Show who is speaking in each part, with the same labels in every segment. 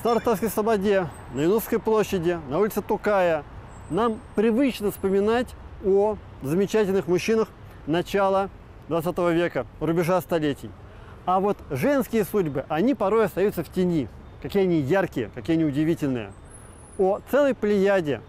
Speaker 1: Старой Татарской Слободе, на Юнусской площади, на улице Тукая нам привычно вспоминать о замечательных мужчинах начала 20 века, рубежа столетий. А вот женские судьбы, они порой остаются в тени. Какие они яркие, какие они удивительные. О целой плеяде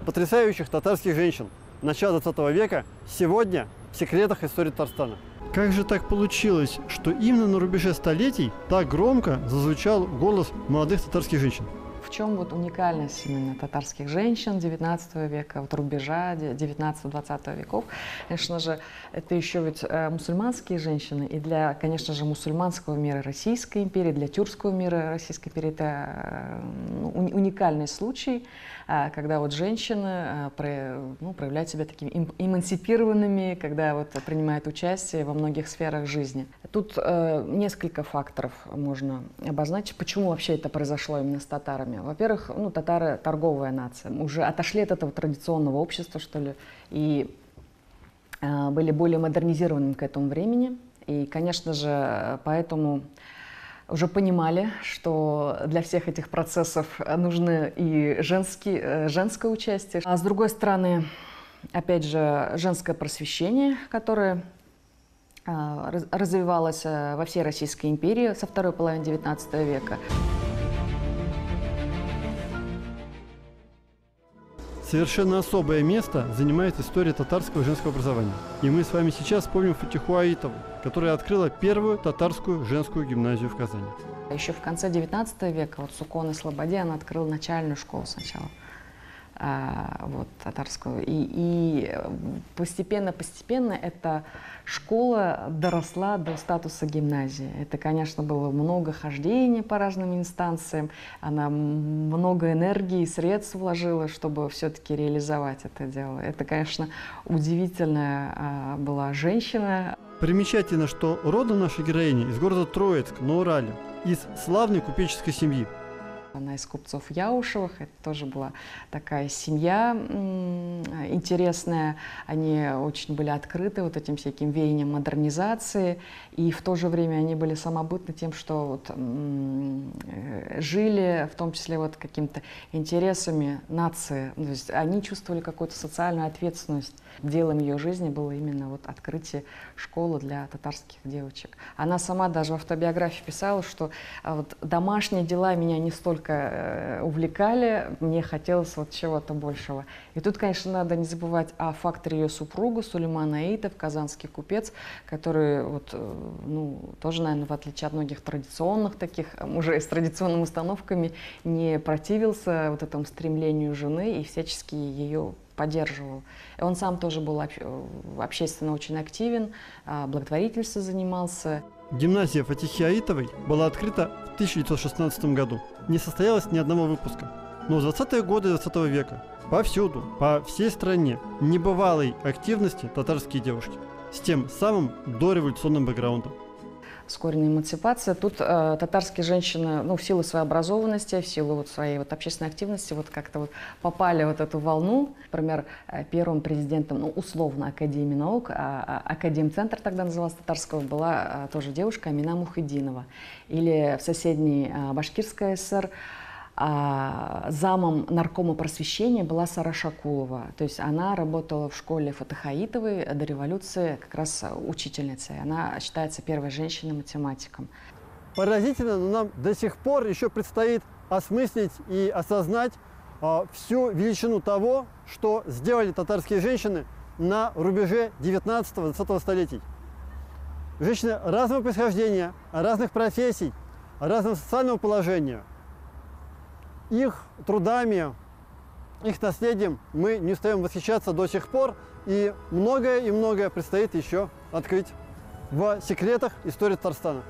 Speaker 1: потрясающих татарских женщин начала 20 века сегодня в секретах истории Татарстана. Как же так получилось, что именно на рубеже столетий так громко зазвучал голос молодых татарских женщин?
Speaker 2: В чем вот уникальность именно татарских женщин 19 века, вот рубежа 19-20 веков? Конечно же, это еще ведь мусульманские женщины, и для, конечно же, мусульманского мира Российской империи, для тюркского мира Российской империи это уникальный случай, когда вот женщины проявляют себя такими эмансипированными, когда вот принимают участие во многих сферах жизни. Тут несколько факторов можно обозначить, почему вообще это произошло именно с татарами. Во-первых, татары – торговая нация, уже отошли от этого традиционного общества, что ли, и были более модернизированными к этому времени. И, конечно же, поэтому уже понимали, что для всех этих процессов нужно и женское участие. А с другой стороны, опять же, женское просвещение, которое развивалось во всей Российской империи со второй половины XIX века.
Speaker 1: Совершенно особое место занимает история татарского женского образования. И мы с вами сейчас вспомним Фатиху Аитову, которая открыла первую татарскую женскую гимназию в Казани.
Speaker 2: Еще в конце XIX века, вот в Суконной Слободе, она открыла начальную школу сначала, татарскую. И постепенно эта школа доросла до статуса гимназии. Это, конечно, было много хождений по разным инстанциям. Она много энергии и средств вложила, чтобы все-таки реализовать это дело. Это, конечно, удивительная была женщина.
Speaker 1: Примечательно, что родом нашей героини из города Троицк на Урале, из славной купеческой семьи.
Speaker 2: Она из купцов Яушевых, это тоже была такая семья интересная. Они очень были открыты вот этим всяким веянием модернизации, и в то же время они были самобытны тем, что жили в том числе вот какими-то интересами нации. То есть они чувствовали какую-то социальную ответственность. Делом ее жизни было именно вот открытие школы для татарских девочек. Она сама даже в автобиографии писала, что вот домашние дела меня не столько увлекали, мне хотелось вот чего-то большего. И тут, конечно, надо не забывать о факторе ее супруга Сулейман Аитов, казанский купец, который тоже, наверное, в отличие от многих традиционных таких, уже с традиционными установками, не противился вот этому стремлению жены и всячески ее поддерживал. И он сам тоже был общественно очень активен, благотворительством занимался.
Speaker 1: Гимназия Фатихи Аитовой была открыта в 1916 году. Не состоялось ни одного выпуска. Но в 20-е годы 20 века повсюду, по всей стране, небывалой активности татарские девушки с тем самым дореволюционным бэкграундом.
Speaker 2: Ускоренная эмансипация. Тут татарские женщины, в силу своей образованности, в силу своей общественной активности, как-то попали в эту волну. Например, первым президентом, условно, Академии наук, Академцентр тогда назывался татарского, была тоже девушка Амина Мухиддинова. Или в соседней Башкирской ССР замом наркома просвещения была Сара Шакулова. То есть она работала в школе Фатиха Аитовой до революции как раз учительницей. Она считается первой женщиной-математиком.
Speaker 1: Поразительно, но нам до сих пор еще предстоит осмыслить и осознать всю величину того, что сделали татарские женщины на рубеже 19-20 столетий. Женщины разного происхождения, разных профессий, разного социального положения. Их трудами, их наследием мы не устаем восхищаться до сих пор, и многое предстоит еще открыть в секретах истории Татарстана.